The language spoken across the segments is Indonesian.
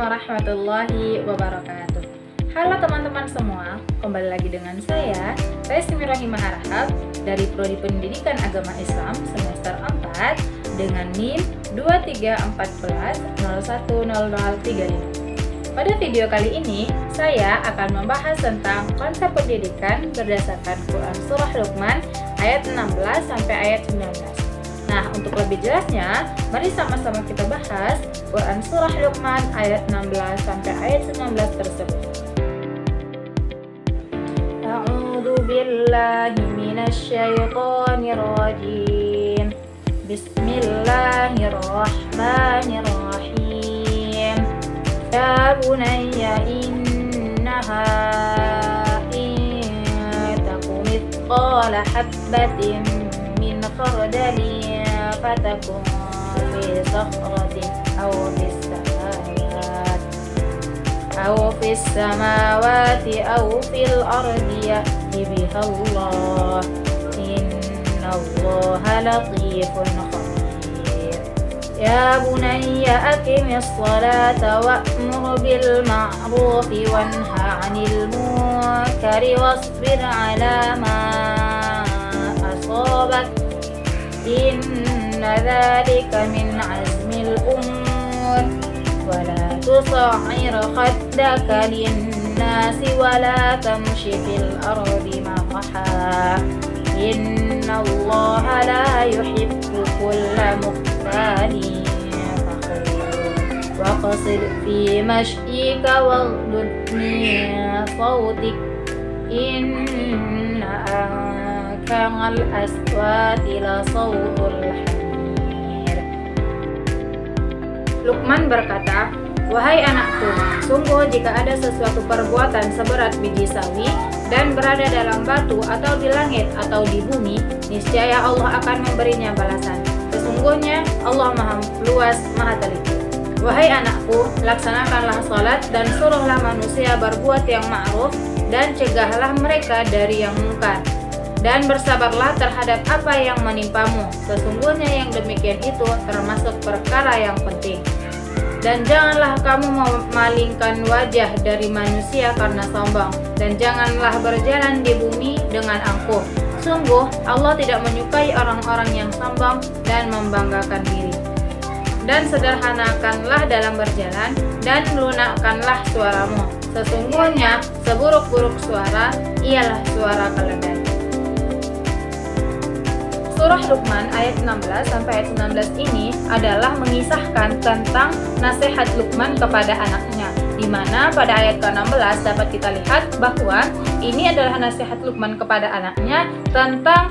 warahmatullahi wabarakatuh. Halo teman-teman semua, kembali lagi dengan saya Resti Mirahimah Harahap dari Prodi Pendidikan Agama Islam semester 4 dengan NIM 2314010035. Pada video kali ini, saya akan membahas tentang konsep pendidikan berdasarkan Quran Surah Luqman ayat 16 sampai ayat 19. Nah, untuk lebih jelasnya, mari sama-sama kita bahas Quran Surah Luqman ayat 16 sampai ayat 19 tersebut. A'udzu billahi minasy syaithanir rajim. Bismillahirrahmanirrahim. Ya bunayya innaha in takum mithqala habbatin min khardalin fatakun fi sakhratin aw fis samawati aw fil ardi ya'ti bihallah innallaha latifun khabir. Ya bunayya aqimis salata wa'mur bil ma'rufi wanha 'anil munkari wasbir 'ala ma asabak inna dzalika min 'azmil umur wa la tus'ir khaddaka lin-nasi wa la tamshi fil ardi maraha innallaha la yuhibbu kulla mukhtalin fakhur waqsid fi mashyika waghdud min sawtik inna ankaral aswati la sawtul hamir. Luqman berkata, "Wahai anakku, sungguh jika ada sesuatu perbuatan seberat biji sawi dan berada dalam batu atau di langit atau di bumi, niscaya Allah akan memberinya balasan. Sesungguhnya Allah Maha Luas, Maha Teliti. Wahai anakku, laksanakanlah salat dan suruhlah manusia berbuat yang ma'ruf dan cegahlah mereka dari yang mungkar. Dan bersabarlah terhadap apa yang menimpamu. Sesungguhnya yang demikian itu termasuk perkara yang penting. Dan janganlah kamu memalingkan wajah dari manusia karena sombong, dan janganlah berjalan di bumi dengan angkuh. Sungguh Allah tidak menyukai orang-orang yang sombong dan membanggakan diri. Dan sederhanakanlah dalam berjalan, dan lunakkanlah suaramu. Sesungguhnya seburuk-buruk suara ialah suara keledai." Surah Luqman ayat 16 sampai ayat 19 ini adalah mengisahkan tentang nasihat Luqman kepada anaknya, di mana pada ayat ke-16 dapat kita lihat bahwa ini adalah nasihat Luqman kepada anaknya tentang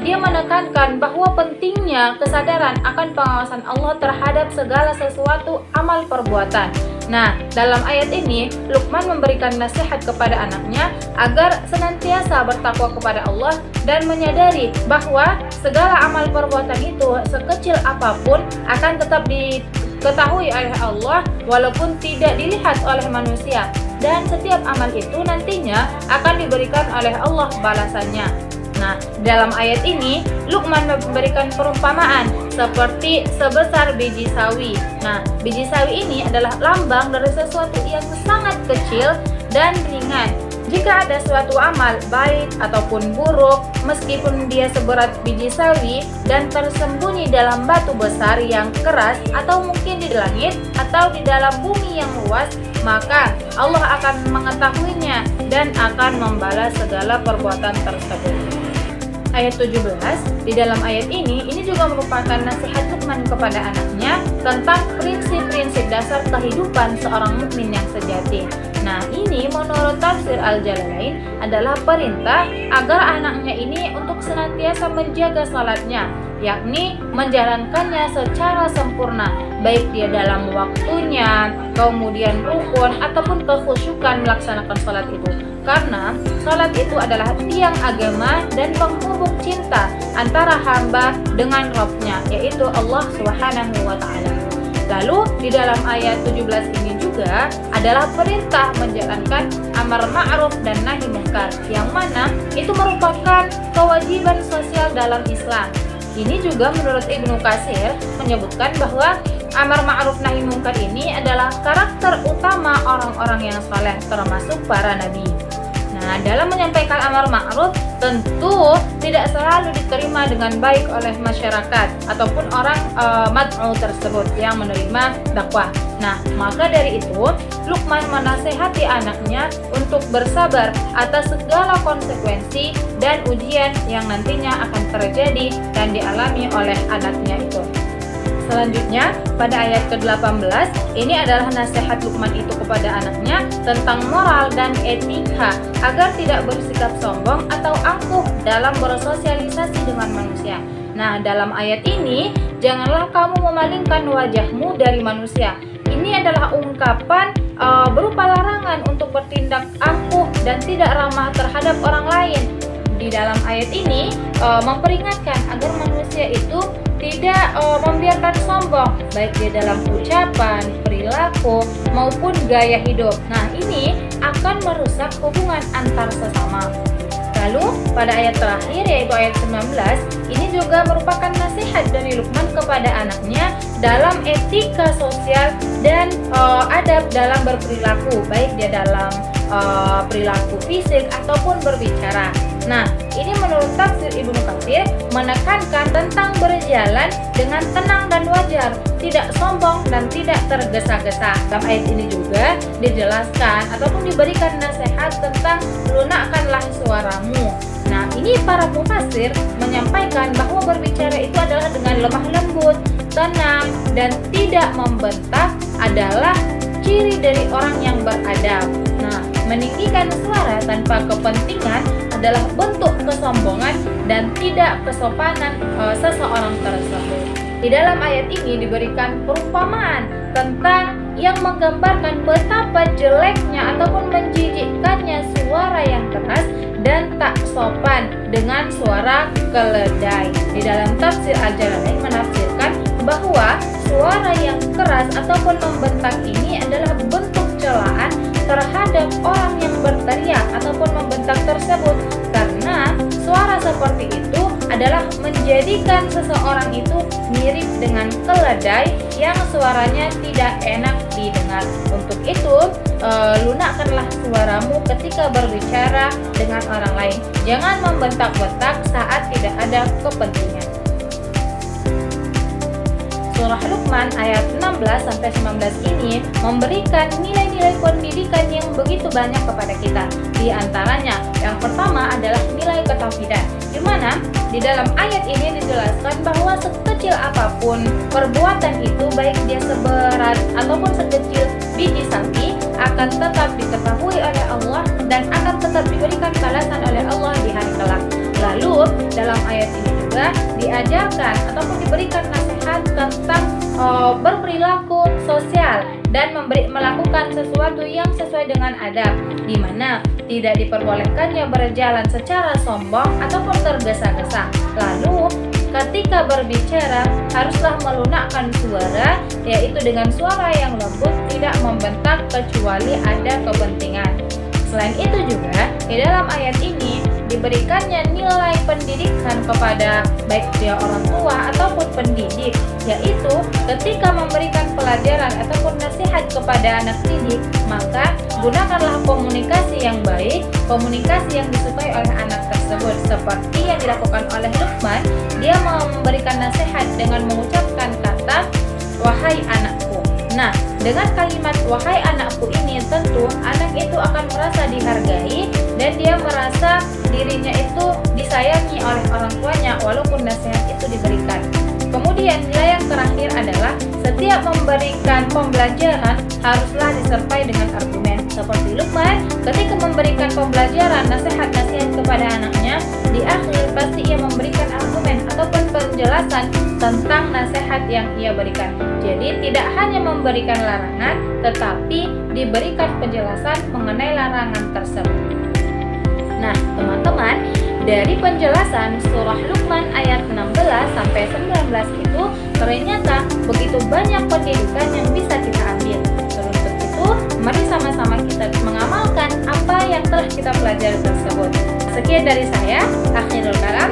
dia menekankan bahwa pentingnya kesadaran akan pengawasan Allah terhadap segala sesuatu amal perbuatan. Nah, dalam ayat ini Luqman memberikan nasihat kepada anaknya agar senantiasa bertakwa kepada Allah dan menyadari bahwa segala amal perbuatan itu sekecil apapun akan tetap diketahui oleh Allah walaupun tidak dilihat oleh manusia, dan setiap amal itu nantinya akan diberikan oleh Allah balasannya. Nah, dalam ayat ini Luqman memberikan perumpamaan seperti sebesar biji sawi. Nah, biji sawi ini adalah lambang dari sesuatu yang sangat kecil dan ringan. Jika ada suatu amal baik ataupun buruk, meskipun dia seberat biji sawi dan tersembunyi dalam batu besar yang keras, atau mungkin di langit atau di dalam bumi yang luas, maka Allah akan mengetahuinya dan akan membalas segala perbuatan tersebut. Ayat 17, di dalam ayat ini juga merupakan nasihat Luqman kepada anaknya tentang prinsip-prinsip dasar kehidupan seorang mukmin yang sejati. Nah, ini menurut tafsir Al-Jalalain adalah perintah agar anaknya ini untuk senantiasa menjaga salatnya, yakni menjalankannya secara sempurna, baik dia dalam waktunya, kemudian rukun ataupun kekhusyukan melaksanakan salat itu. Karena salat itu adalah tiang agama dan penghubung cinta antara hamba dengan Rabb-nya, yaitu Allah Subhanahu wa Ta'ala. Lalu di dalam ayat 17 ini juga adalah perintah menjalankan amar ma'ruf dan nahi munkar, yang mana itu merupakan kewajiban sosial dalam Islam. Ini juga menurut Ibnu Katsir menyebutkan bahwa amar ma'ruf nahi munkar ini adalah karakter utama orang-orang yang saleh, termasuk para nabi. Nah, dalam menyampaikan amar ma'ruf tentu tidak selalu diterima dengan baik oleh masyarakat ataupun orang mad'u tersebut yang menerima dakwah. Nah, maka dari itu Luqman menasehati anaknya untuk bersabar atas segala konsekuensi dan ujian yang nantinya akan terjadi dan dialami oleh anaknya itu. Selanjutnya, pada ayat ke-18, ini adalah nasihat Luqman itu kepada anaknya tentang moral dan etika agar tidak bersikap sombong atau angkuh dalam bersosialisasi dengan manusia. Nah, dalam ayat ini, janganlah kamu memalingkan wajahmu dari manusia. Ini adalah ungkapan berupa larangan untuk bertindak angkuh dan tidak ramah terhadap orang lain. Di dalam ayat ini memperingatkan agar manusia itu tidak membiarkan sombong baik di dalam ucapan, perilaku maupun gaya hidup. Nah, ini akan merusak hubungan antar sesama. Lalu pada ayat terakhir yaitu ayat 19, ini juga merupakan nasihat dari Luqman kepada anaknya dalam etika sosial dan adab dalam berperilaku, baik dia dalam perilaku fisik ataupun berbicara. Nah, ini menurut tafsir Ibnu Katsir menekankan tentang berjalan dengan tenang dan wajar, tidak sombong dan tidak tergesa-gesa. Dalam ayat ini juga dijelaskan ataupun diberikan nasihat tentang lunakkanlah suaramu. Nah, ini para mufassir menyampaikan bahwa berbicara itu adalah dengan lemah lembut, tenang, dan tidak membentak adalah ciri dari orang yang beradab. Nah, meninggikan suara tanpa kepentingan adalah bentuk kesombongan dan tidak kesopanan seseorang tersebut. Di dalam ayat ini diberikan perumpamaan tentang yang menggambarkan betapa jeleknya ataupun menjijikkannya suara yang keras dan tak sopan dengan suara keledai. Di dalam tafsir Al-Jalalain menafsirkan bahwa suara yang keras ataupun membentak ini adalah bentuk celaan terhadap orang yang berteriak ataupun membentak tersebut, karena suara seperti itu adalah menjadikan seseorang itu mirip dengan keledai yang suaranya tidak enak didengar. Untuk itu, lunakkanlah suaramu ketika berbicara dengan orang lain. Jangan membentak-bentak saat tidak ada kepentingan. Surah Luqman ayat 16-19 ini memberikan nilai-nilai pendidikan yang begitu banyak kepada kita. Di antaranya, yang pertama adalah nilai ketauhidan, di mana di dalam ayat ini dijelaskan bahwa sekecil apapun perbuatan itu, baik dia seberat ataupun sekecil biji sapi, akan tetap diketahui oleh Allah dan akan tetap diberikan balasan oleh Allah di hari kelak. Lalu dalam ayat ini juga diajarkan ataupun diberikan nasihat tentang berperilaku sosial dan melakukan sesuatu yang sesuai dengan adab, di mana tidak diperbolehkannya berjalan secara sombong ataupun tergesa-gesa. Lalu ketika berbicara haruslah melunakkan suara, yaitu dengan suara yang lembut, tidak membentak kecuali ada kepentingan. Selain itu juga di dalam ayat ini diberikannya nilai pendidikan kepada baik dia orang tua ataupun pendidik, yaitu ketika memberikan pelajaran ataupun nasihat kepada anak didik, maka gunakanlah komunikasi yang baik, komunikasi yang disukai oleh anak tersebut, seperti yang dilakukan oleh Luqman. Dia memberikan nasihat dengan mengucapkan kata wahai anakku. Nah, dengan kalimat wahai anakku ini tentu anak itu akan merasa dihargai dan dia merasa dirinya itu disayangi oleh orang tuanya walaupun nasihat itu diberikan. Kemudian nilai yang terakhir adalah setiap memberikan pembelajaran haruslah disertai dengan argumen. Seperti Luqman ketika memberikan pembelajaran nasihat-nasihat kepada anaknya, di akhir pasti ia memberikan argumen ataupun penjelasan tentang nasihat yang ia berikan. Jadi tidak hanya memberikan larangan, tetapi diberikan penjelasan mengenai larangan tersebut. Nah, teman-teman, dari penjelasan surah Luqman ayat 16-19 itu ternyata begitu banyak pendidikan yang bisa kita ambil. Untuk itu, mari sama-sama kita mengamalkan apa yang telah kita pelajari tersebut. Sekian dari saya, akhirul kalam.